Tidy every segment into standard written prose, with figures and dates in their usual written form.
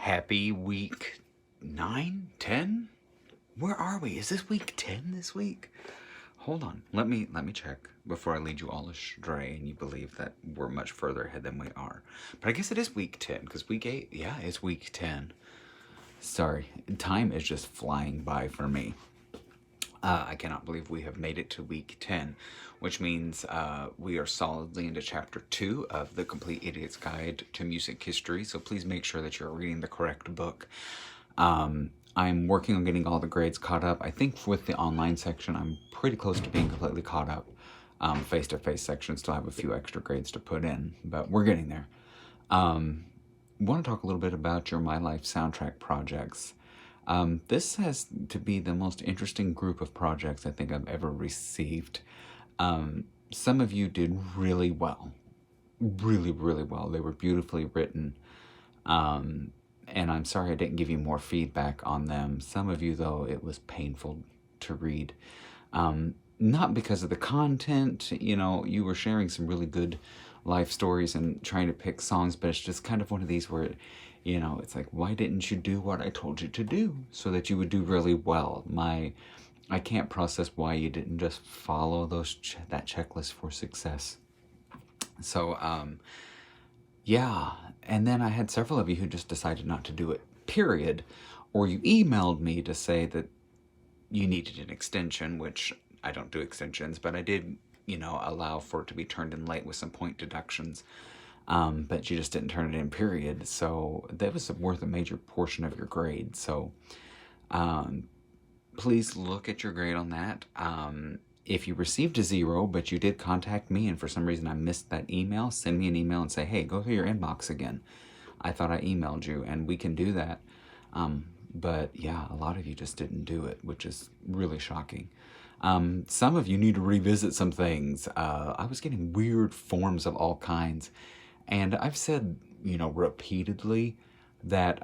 Happy week 9, 10? Where are we? Is this week 10 this week? Hold on. Let me check before I lead you all astray and you believe that we're much further ahead than we are. But I guess it is week 10 because week 8, yeah, it's week 10. Sorry, time is just flying by for me. I cannot believe we have made it to week 10, which means we are solidly into chapter 2 of The Complete Idiot's Guide to Music History, so please make sure that you're reading the correct book. I'm working on getting all the grades caught up. I think with the online section, I'm pretty close to being completely caught up. Face-to-face section still have a few extra grades to put in, but we're getting there. Want to talk a little bit about your My Life soundtrack projects. This has to be the most interesting group of projects I think I've ever received. Some of you did really well. Really, really well. They were beautifully written. And I'm sorry I didn't give you more feedback on them. Some of you, though, it was painful to read. Not because of the content, you were sharing some really good life stories and trying to pick songs, but it's just kind of one of these where, it's like, why didn't you do what I told you to do so that you would do really well? I can't process why you didn't just follow that checklist for success. So, yeah. And then I had several of you who just decided not to do it, period. Or you emailed me to say that you needed an extension, which I don't do extensions, but I did, allow for it to be turned in late with some point deductions. But you just didn't turn it in, period. So that was worth a major portion of your grade. So please look at your grade on that. If you received a 0, but you did contact me and for some reason I missed that email, send me an email and say, hey, go through your inbox again. I thought I emailed you, and we can do that. But yeah, a lot of you just didn't do it, which is really shocking. Some of you need to revisit some things. I was getting weird forms of all kinds. And I've said, repeatedly that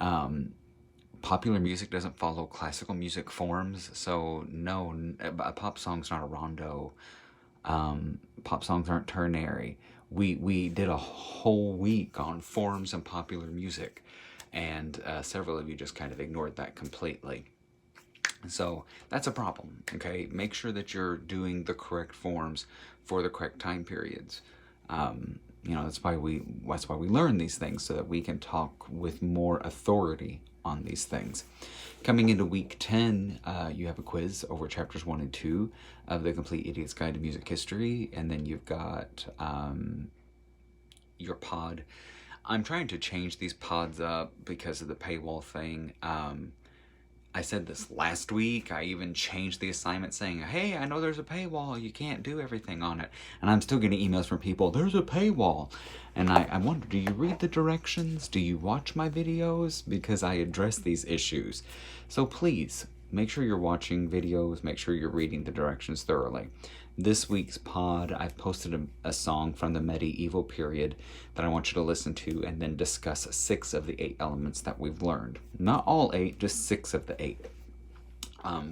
popular music doesn't follow classical music forms. So no, a pop song's not a rondo. Pop songs aren't ternary. We did a whole week on forms and popular music. And several of you just kind of ignored that completely. So that's a problem, okay? Make sure that you're doing the correct forms for the correct time periods. That's why we learn these things, so that we can talk with more authority on these things. Coming into week 10, you have a quiz over chapters 1 and 2 of The Complete Idiot's Guide to Music History, and then you've got your pod. I'm trying to change these pods up because of the paywall thing. I said this last week. I even changed the assignment saying, hey, I know there's a paywall. You can't do everything on it. And I'm still getting emails from people, there's a paywall. And I wonder, do you read the directions? Do you watch my videos? Because I address these issues. So please, make sure you're watching videos. Make sure you're reading the directions thoroughly. This week's pod, I've posted a song from the medieval period that I want you to listen to and then discuss 6 of the 8 elements that we've learned. Not all 8, just 6 of the 8.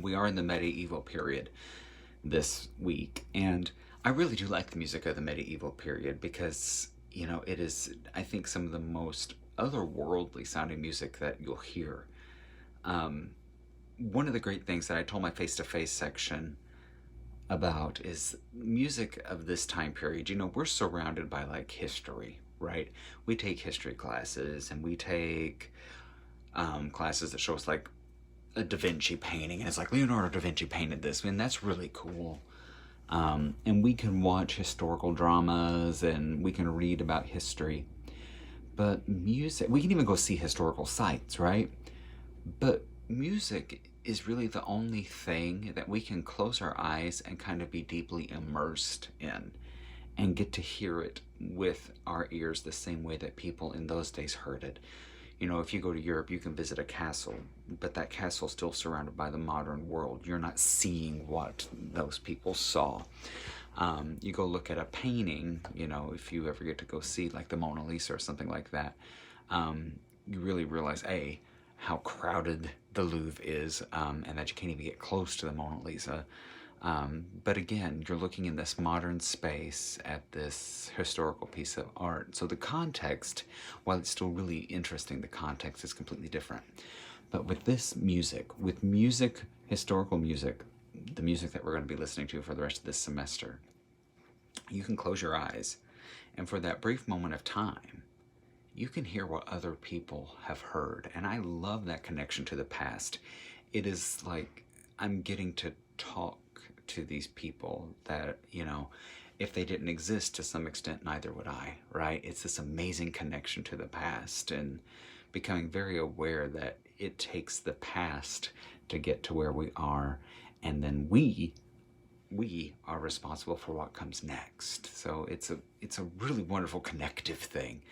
We are in the medieval period this week, and I really do like the music of the medieval period because, it is, I think, some of the most otherworldly sounding music that you'll hear. One of the great things that I told my face-to-face section about is music of this time period. We're surrounded by history, right? We take history classes, and we take classes that show us a Da Vinci painting, and it's Leonardo da Vinci painted this, and that's really cool. And we can watch historical dramas, and we can read about history. But music, we can even go see historical sites, right? But music is really the only thing that we can close our eyes and kind of be deeply immersed in and get to hear it with our ears the same way that people in those days heard it. If you go to Europe, you can visit a castle, but that castle's still surrounded by the modern world. You're not seeing what those people saw. You go look at a painting, if you ever get to go see the Mona Lisa or something like that, you really realize, how crowded the Louvre is, and that you can't even get close to the Mona Lisa. But again, you're looking in this modern space at this historical piece of art. So the context, while it's still really interesting, the context is completely different. But with this music, with music, historical music, the music that we're going to be listening to for the rest of this semester, you can close your eyes, and for that brief moment of time, you can hear what other people have heard. And I love that connection to the past. It is like I'm getting to talk to these people that, you know, if they didn't exist to some extent, neither would I, right? It's this amazing connection to the past and becoming very aware that it takes the past to get to where we are. And then we are responsible for what comes next. So it's a really wonderful connective thing,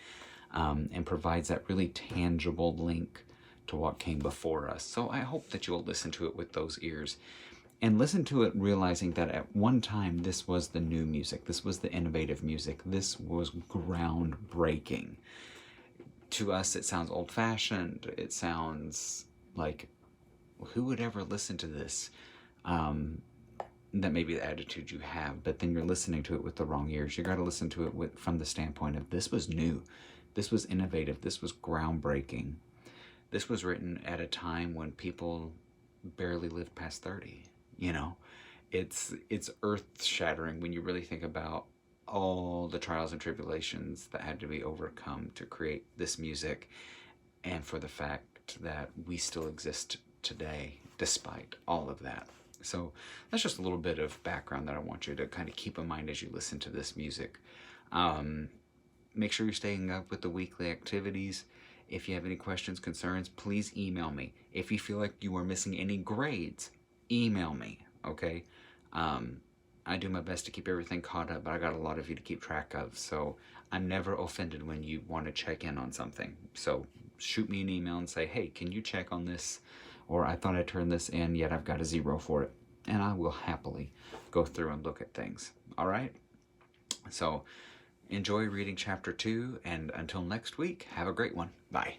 and provides that really tangible link to what came before us. So I hope that you'll listen to it with those ears and listen to it realizing that at one time this was the new music, this was the innovative music, this was groundbreaking. To us it sounds old-fashioned, it sounds like, who would ever listen to this? That may be the attitude you have, but then you're listening to it with the wrong ears. You got to listen to it from the standpoint of, this was new, this was innovative, this was groundbreaking. This was written at a time when people barely lived past 30. You know, it's earth-shattering when you really think about all the trials and tribulations that had to be overcome to create this music, and for the fact that we still exist today despite all of that. So that's just a little bit of background that I want you to kind of keep in mind as you listen to this music. Make sure you're staying up with the weekly activities. If you have any questions, concerns, please email me. If you feel like you are missing any grades, email me, okay? I do my best to keep everything caught up, but I got a lot of you to keep track of, so I'm never offended when you want to check in on something. So shoot me an email and say, hey, can you check on this? Or I thought I turned this in, yet I've got a 0 for it. And I will happily go through and look at things, all right? So enjoy reading chapter 2, and until next week, have a great one. Bye.